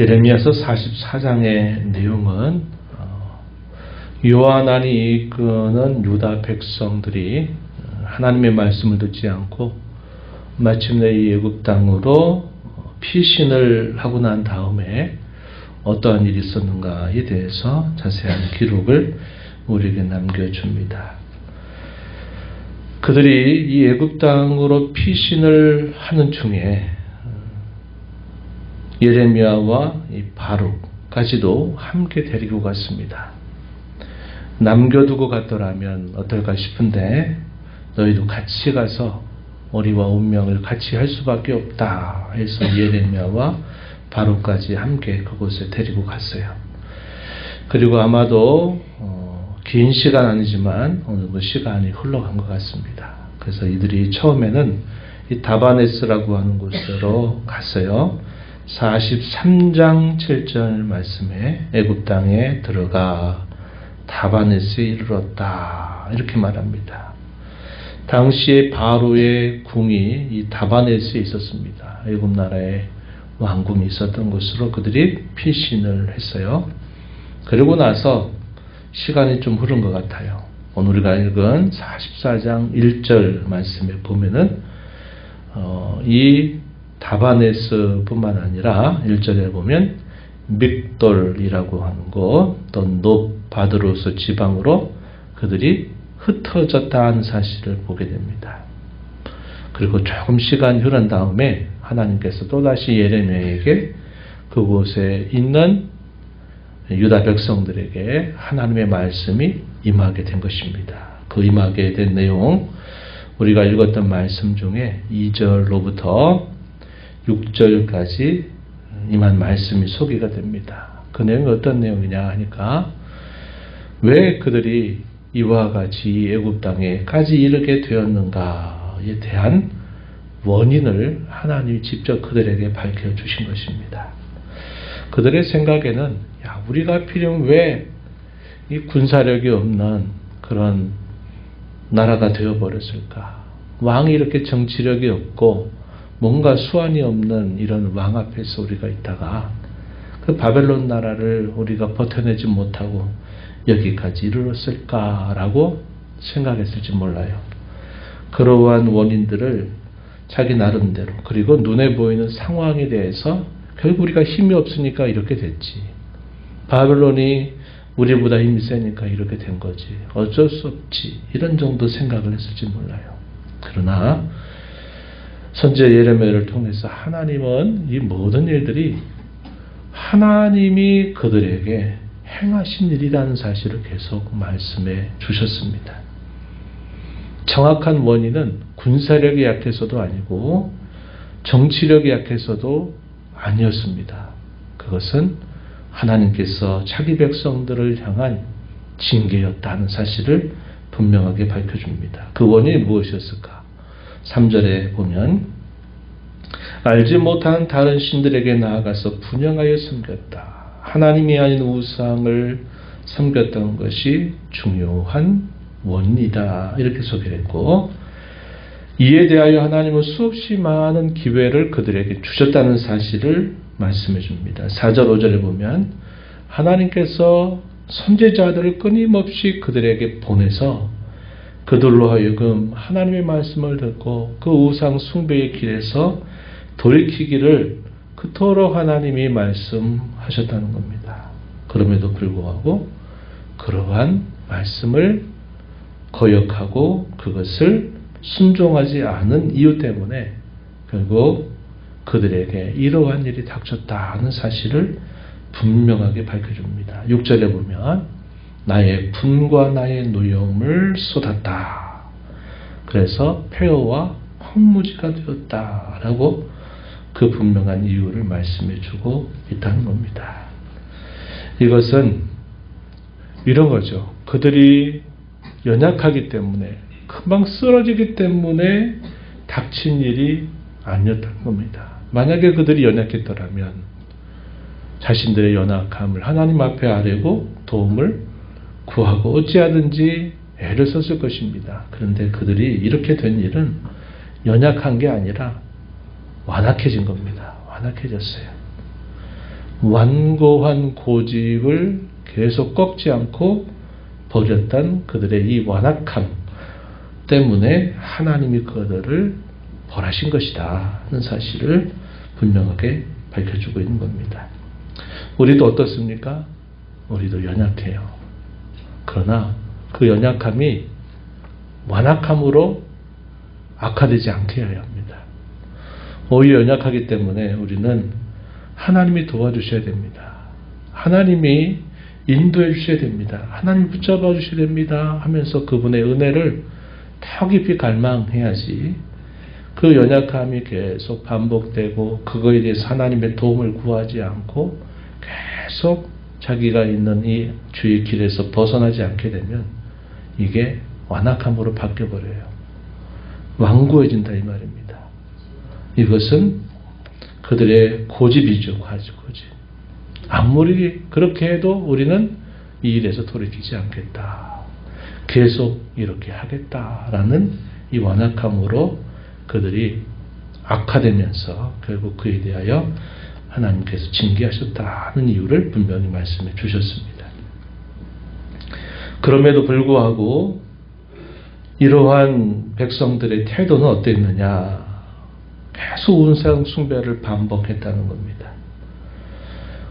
예레미야서 44장의 내용은 요한안이 이끄는 유다 백성들이 하나님의 말씀을 듣지 않고 마침내 이 애굽 땅으로 피신을 하고 난 다음에 어떠한 일이 있었는가에 대해서 자세한 기록을 우리에게 남겨줍니다. 그들이 이 애굽 땅으로 피신을 하는 중에 예레미야와 이 바룩까지도 함께 데리고 갔습니다. 남겨두고 갔더라면 어떨까 싶은데 너희도 같이 가서 우리와 운명을 같이 할 수밖에 없다 해서 예레미야와 바룩까지 함께 그곳에 데리고 갔어요. 그리고 아마도 긴 시간 아니지만 어느 정도 시간이 흘러간 것 같습니다. 그래서 이들이 처음에는 이 다바네스라고 하는 곳으로 갔어요. 43장 7절 말씀에 애굽 땅에 들어가 다바네스에 이르렀다 이렇게 말합니다. 당시에 바로의 궁이 이 다바네스에 있었습니다. 애굽 나라에 왕궁이 있었던 곳으로 그들이 피신을 했어요. 그리고 나서 시간이 좀 흐른 것 같아요. 오늘 우리가 읽은 44장 1절 말씀에 보면은 이 다바네스 뿐만 아니라 1절에 보면 믹돌이라고 하는 곳, 또 노바드로스 지방으로 그들이 흩어졌다 하는 사실을 보게 됩니다. 그리고 조금 시간이 흐른 다음에 하나님께서 또다시 예레미야에게 그곳에 있는 유다 백성들에게 하나님의 말씀이 임하게 된 것입니다. 그 임하게 된 내용, 우리가 읽었던 말씀 중에 2절로부터 6절까지 임한 말씀이 소개가 됩니다. 그 내용이 어떤 내용이냐 하니까 왜 그들이 이와 같이 애굽 땅에까지 이르게 되었는가에 대한 원인을 하나님이 직접 그들에게 밝혀주신 것입니다. 그들의 생각에는 우리가 필요하면 왜 이 군사력이 없는 그런 나라가 되어버렸을까? 왕이 이렇게 정치력이 없고 뭔가 수완이 없는 이런 왕 앞에서 우리가 있다가 그 바벨론 나라를 우리가 버텨내지 못하고 여기까지 이르렀을까라고 생각했을지 몰라요. 그러한 원인들을 자기 나름대로 그리고 눈에 보이는 상황에 대해서 결국 우리가 힘이 없으니까 이렇게 됐지. 바벨론이 우리보다 힘이 세니까 이렇게 된 거지. 어쩔 수 없지. 이런 정도 생각을 했을지 몰라요. 그러나 선지자 예레미야를 통해서 하나님은 이 모든 일들이 하나님이 그들에게 행하신 일이라는 사실을 계속 말씀해 주셨습니다. 정확한 원인은 군사력이 약해서도 아니고 정치력이 약해서도 아니었습니다. 그것은 하나님께서 자기 백성들을 향한 징계였다는 사실을 분명하게 밝혀줍니다. 그 원인이 무엇이었을까? 3절에 보면 알지 못한 다른 신들에게 나아가서 분향하여 섬겼다. 하나님이 아닌 우상을 섬겼던 것이 중요한 원인이다. 이렇게 소개했고 이에 대하여 하나님은 수없이 많은 기회를 그들에게 주셨다는 사실을 말씀해 줍니다. 4절 5절에 보면 하나님께서 선지자들을 끊임없이 그들에게 보내서 그들로 하여금 하나님의 말씀을 듣고 그 우상 숭배의 길에서 돌이키기를 그토록 하나님이 말씀하셨다는 겁니다. 그럼에도 불구하고 그러한 말씀을 거역하고 그것을 순종하지 않은 이유 때문에 결국 그들에게 이러한 일이 닥쳤다는 사실을 분명하게 밝혀줍니다. 6절에 보면 나의 분과 나의 노염을 쏟았다. 그래서 폐허와 황무지가 되었다라고 그 분명한 이유를 말씀해주고 있다는 겁니다. 이것은 이런 거죠. 그들이 연약하기 때문에 금방 쓰러지기 때문에 닥친 일이 아니었다는 겁니다. 만약에 그들이 연약했더라면 자신들의 연약함을 하나님 앞에 아뢰고 도움을 구하고 어찌하든지 애를 썼을 것입니다. 그런데 그들이 이렇게 된 일은 연약한 게 아니라 완악해진 겁니다. 완악해졌어요. 완고한 고집을 계속 꺾지 않고 버렸던 그들의 이 완악함 때문에 하나님이 그들을 벌하신 것이다 하는 사실을 분명하게 밝혀주고 있는 겁니다. 우리도 어떻습니까? 우리도 연약해요. 그러나 그 연약함이 완악함으로 악화되지 않게 해야 합니다. 오히려 연약하기 때문에 우리는 하나님이 도와주셔야 됩니다. 하나님이 인도해 주셔야 됩니다. 하나님이 붙잡아 주셔야 됩니다 하면서 그분의 은혜를 더 깊이 갈망해야지 그 연약함이 계속 반복되고 그거에 대해서 하나님의 도움을 구하지 않고 계속 자기가 있는 이 주의 길에서 벗어나지 않게 되면 이게 완악함으로 바뀌어버려요. 완고해진다 이 말입니다. 이것은 그들의 고집이죠. 고집. 아무리 그렇게 해도 우리는 이 일에서 돌이키지 않겠다. 계속 이렇게 하겠다라는 이 완악함으로 그들이 악화되면서 결국 그에 대하여 하나님께서 징계하셨다는 이유를 분명히 말씀해 주셨습니다. 그럼에도 불구하고 이러한 백성들의 태도는 어땠느냐? 계속 우상 숭배를 반복했다는 겁니다.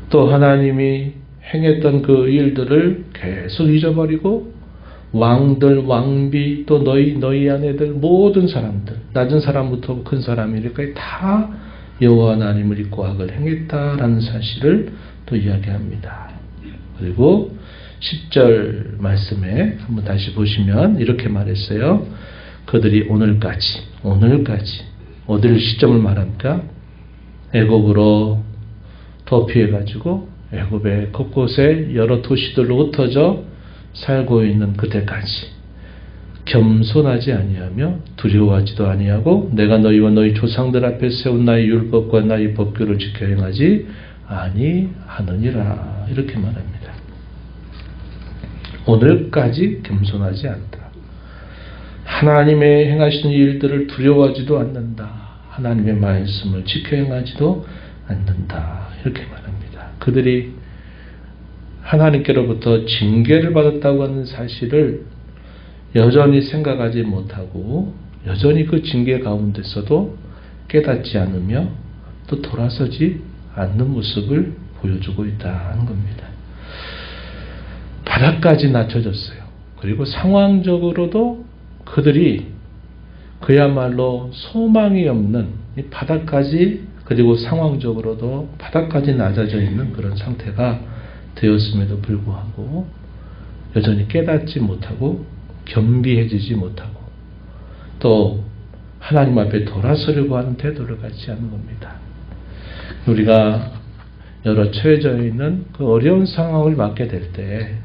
또 하나님이 행했던 그 일들을 계속 잊어버리고 왕들, 왕비, 또 너희 아내들, 모든 사람들, 낮은 사람부터 큰 사람 이렇게 다 여호와 하나님을 잊고 악을 행했다라는 사실을 또 이야기합니다. 그리고 10절 말씀에 한번 다시 보시면 이렇게 말했어요. 그들이 오늘까지 어딜 시점을 말합니까? 애굽으로 도피해가지고 애굽의 곳곳에 여러 도시들로 흩어져 살고 있는 그때까지 겸손하지 아니하며 두려워하지도 아니하고 내가 너희와 너희 조상들 앞에 세운 나의 율법과 나의 법규를 지켜 행하지 아니하느니라 이렇게 말합니다. 오늘까지 겸손하지 않다. 하나님의 행하시는 일들을 두려워하지도 않는다. 하나님의 말씀을 지켜 행하지도 않는다. 이렇게 말합니다. 그들이 하나님께로부터 징계를 받았다고 하는 사실을 여전히 생각하지 못하고 여전히 그 징계 가운데서도 깨닫지 않으며 또 돌아서지 않는 모습을 보여주고 있다는 겁니다. 바닥까지 낮춰졌어요. 그리고 상황적으로도 그들이 그야말로 소망이 없는 이 바닥까지 그리고 상황적으로도 바닥까지 낮아져 있는 그런 상태가 되었음에도 불구하고 여전히 깨닫지 못하고 겸비해지지 못하고 또 하나님 앞에 돌아서려고 하는 태도를 갖지 않는 겁니다. 우리가 여러 처해져 있는 그 어려운 상황을 맞게 될 때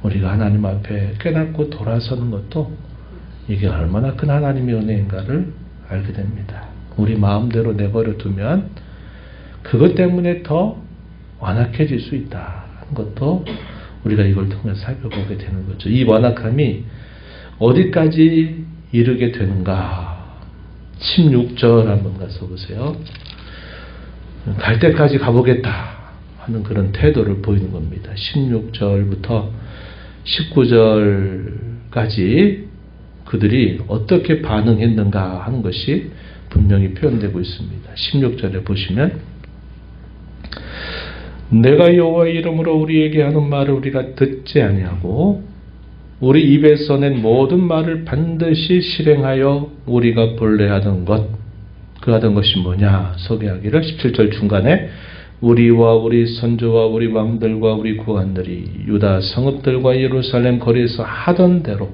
우리가 하나님 앞에 깨닫고 돌아서는 것도 이게 얼마나 큰 하나님의 은혜인가를 알게 됩니다. 우리 마음대로 내버려 두면 그것 때문에 더 완악해질 수 있다는 것도 우리가 이걸 통해서 살펴보게 되는 거죠. 이 완악함이 어디까지 이르게 되는가? 16절 한번 가서 보세요. 갈 때까지 가보겠다 하는 그런 태도를 보이는 겁니다. 16절부터 19절까지 그들이 어떻게 반응했는가 하는 것이 분명히 표현되고 있습니다. 16절에 보시면 내가 여호와의 이름으로 우리에게 하는 말을 우리가 듣지 아니하고 우리 입에서 낸 모든 말을 반드시 실행하여 우리가 본래 하던 것 그 하던 것이 뭐냐 소개하기를 17절 중간에 우리와 우리 선조와 우리 왕들과 우리 구관들이 유다 성읍들과 예루살렘 거리에서 하던 대로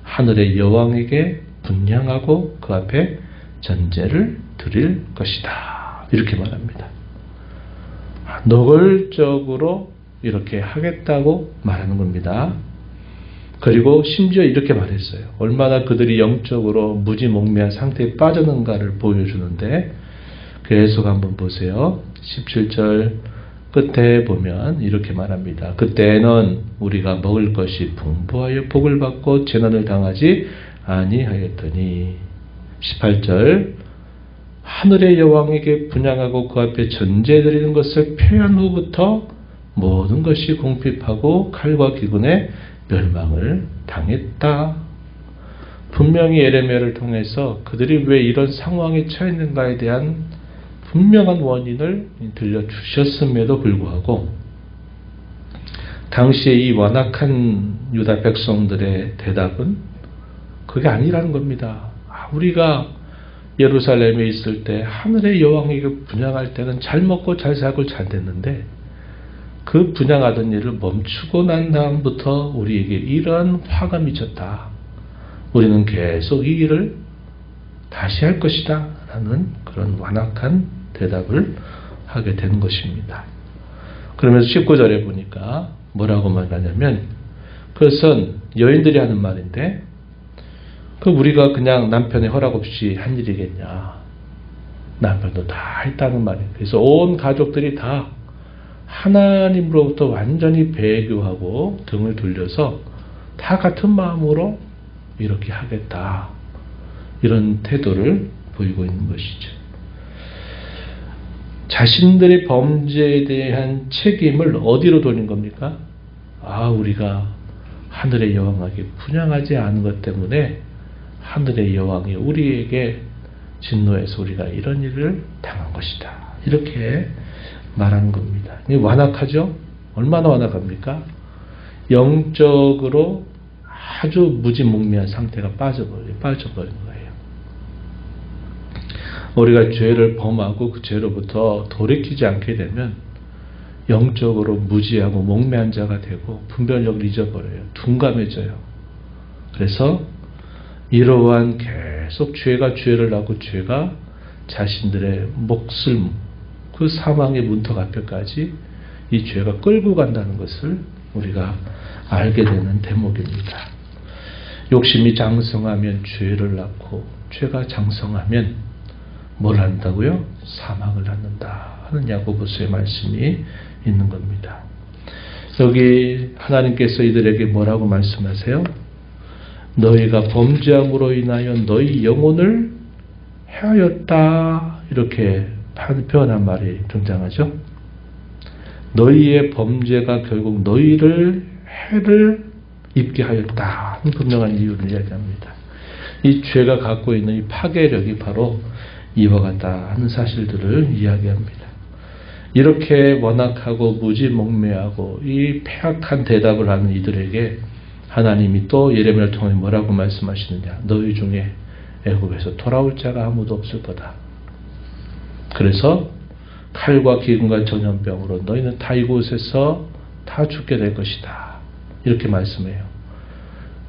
하늘의 여왕에게 분향하고 그 앞에 전제를 드릴 것이다 이렇게 말합니다. 노골적으로 이렇게 하겠다고 말하는 겁니다. 그리고 심지어 이렇게 말했어요. 얼마나 그들이 영적으로 무지몽매한 상태에 빠졌는가를 보여주는데 계속 한번 보세요. 17절 끝에 보면 이렇게 말합니다. 그때는 우리가 먹을 것이 풍부하여 복을 받고 재난을 당하지 아니하였더니 18절 하늘의 여왕에게 분향하고 그 앞에 전제드리는 것을 패한 후부터 모든 것이 궁핍하고 칼과 기근에 멸망을 당했다. 분명히 예레미야를 통해서 그들이 왜 이런 상황에 처했는가에 대한 분명한 원인을 들려주셨음에도 불구하고 당시에 이 완악한 유다 백성들의 대답은 그게 아니라는 겁니다. 우리가 예루살렘에 있을 때 하늘의 여왕에게 분향할 때는 잘 먹고 잘 살고 잘 됐는데 그 분향하던 일을 멈추고 난 다음부터 우리에게 이러한 화가 미쳤다. 우리는 계속 이 일을 다시 할 것이다 라는 그런 완악한 대답을 하게 된 것입니다. 그러면서 19절에 보니까 뭐라고 말하냐면 그것은 여인들이 하는 말인데 그 우리가 그냥 남편의 허락 없이 한 일이겠냐. 남편도 다 했다는 말이에요. 그래서 온 가족들이 다 하나님으로부터 완전히 배교하고 등을 돌려서 다 같은 마음으로 이렇게 하겠다. 이런 태도를 보이고 있는 것이죠. 자신들의 범죄에 대한 책임을 어디로 돌린 겁니까? 우리가 하늘의 여왕에게 분향하지 않은 것 때문에 하늘의 여왕이 우리에게 진노해서 우리가 이런 일을 당한 것이다. 이렇게 말하는 겁니다. 완악하죠? 얼마나 완악합니까? 영적으로 아주 무지몽매한 상태가 빠져버린 거예요. 우리가 죄를 범하고 그 죄로부터 돌이키지 않게 되면 영적으로 무지하고 몽매한 자가 되고 분별력을 잊어버려요. 둔감해져요. 그래서 이러한 계속 죄가 죄를 낳고 죄가 자신들의 몫을 그 사망의 문턱 앞에까지 이 죄가 끌고 간다는 것을 우리가 알게 되는 대목입니다. 욕심이 장성하면 죄를 낳고 죄가 장성하면 뭘 한다고요? 사망을 낳는다 하는 야고보서의 말씀이 있는 겁니다. 여기 하나님께서 이들에게 뭐라고 말씀하세요? 너희가 범죄함으로 인하여 너희 영혼을 해하였다. 이렇게 표현한 말이 등장하죠. 너희의 범죄가 결국 너희를 해를 입게 하였다. 분명한 이유를 이야기합니다. 이 죄가 갖고 있는 이 파괴력이 바로 이와 같다 하는 사실들을 이야기합니다. 이렇게 완악하고 무지몽매하고 이 패악한 대답을 하는 이들에게 하나님이 또 예레미야를 통해 뭐라고 말씀하시느냐. 너희 중에 애굽에서 돌아올 자가 아무도 없을 거다. 그래서 칼과 기근과 전염병으로 너희는 다 이곳에서 다 죽게 될 것이다. 이렇게 말씀해요.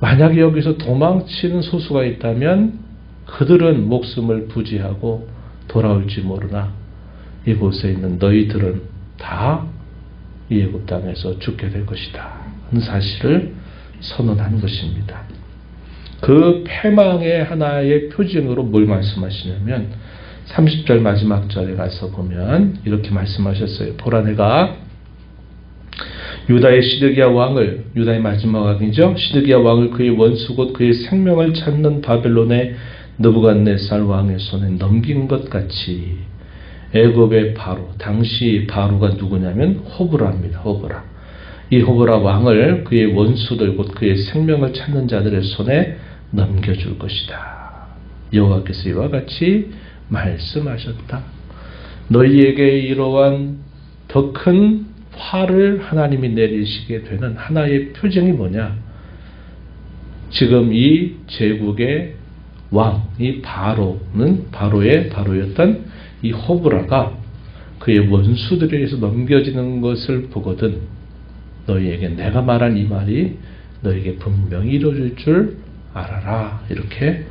만약에 여기서 도망치는 소수가 있다면 그들은 목숨을 부지하고 돌아올지 모르나 이곳에 있는 너희들은 다 이 애굽 땅에서 죽게 될 것이다. 하는 사실을 선언한 것입니다. 그 패망의 하나의 표징으로 뭘 말씀하시냐면 30절 마지막 절에 가서 보면 이렇게 말씀하셨어요. 보라 내가 유다의 시드기야 왕을, 유다의 마지막 왕이죠. 시드기야 왕을 그의 원수 곧 그의 생명을 찾는 바벨론의 느부갓네살 왕의 손에 넘긴 것 같이 애굽의 바로, 당시 바로가 누구냐면 호브라입니다. 호브라. 이 호브라 왕을 그의 원수들 곧 그의 생명을 찾는 자들의 손에 넘겨줄 것이다. 여호와께서 이와 같이 말씀하셨다. 너희에게 이러한 더 큰 화를 하나님이 내리시게 되는 하나의 표징이 뭐냐? 지금 이 제국의 왕, 이 바로는 바로였던 이 호브라가 그의 원수들에 의해서 넘겨지는 것을 보거든 너희에게 내가 말한 이 말이 너희에게 분명히 이루어질 줄 알아라. 이렇게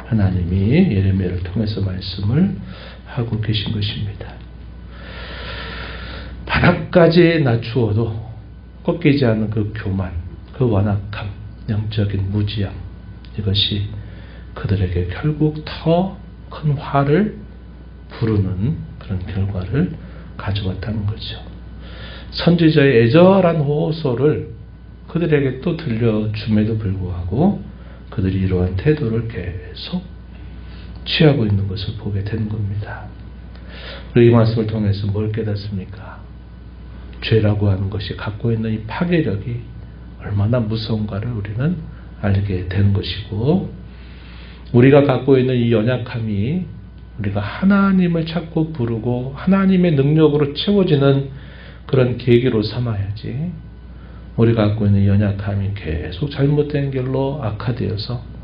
하나님이 예레미야를 통해서 말씀을 하고 계신 것입니다. 바닥까지 낮추어도 꺾이지 않는 그 교만, 그 완악함, 영적인 무지함, 이것이 그들에게 결국 더 큰 화를 부르는 그런 결과를 가져왔다는 거죠. 선지자의 애절한 호소를 그들에게 또 들려줌에도 불구하고 그들이 이러한 태도를 계속 취하고 있는 것을 보게 되는 겁니다. 우리 이 말씀을 통해서 뭘 깨닫습니까? 죄라고 하는 것이 갖고 있는 이 파괴력이 얼마나 무서운가를 우리는 알게 되는 것이고, 우리가 갖고 있는 이 연약함이 우리가 하나님을 찾고 부르고 하나님의 능력으로 채워지는 그런 계기로 삼아야지, 우리가 갖고 있는 연약함이 계속 잘못된 길로 악화되어서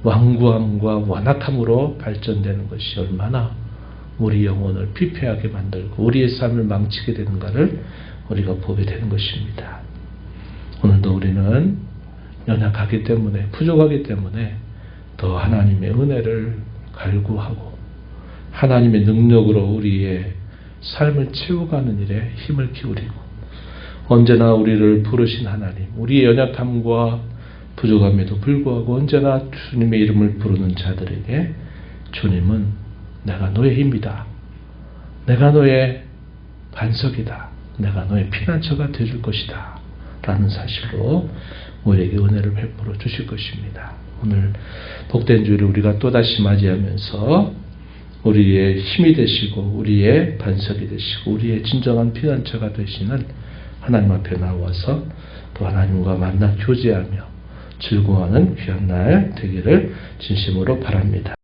완고함과 완악함으로 발전되는 것이 얼마나 우리 영혼을 피폐하게 만들고 우리의 삶을 망치게 되는가를 우리가 보게 되는 것입니다. 오늘도 우리는 연약하기 때문에, 부족하기 때문에 더 하나님의 은혜를 갈구하고 하나님의 능력으로 우리의 삶을 채워가는 일에 힘을 기울이고, 언제나 우리를 부르신 하나님, 우리의 연약함과 부족함에도 불구하고 언제나 주님의 이름을 부르는 자들에게 주님은 내가 너의 힘이다, 내가 너의 반석이다, 내가 너의 피난처가 되어줄 것이다 라는 사실로 우리에게 은혜를 베풀어 주실 것입니다. 오늘 복된 주일을 우리가 또다시 맞이하면서 우리의 힘이 되시고 우리의 반석이 되시고 우리의 진정한 피난처가 되시는 하나님 앞에 나와서 또 하나님과 만나 교제하며 즐거워하는 귀한 날 되기를 진심으로 바랍니다.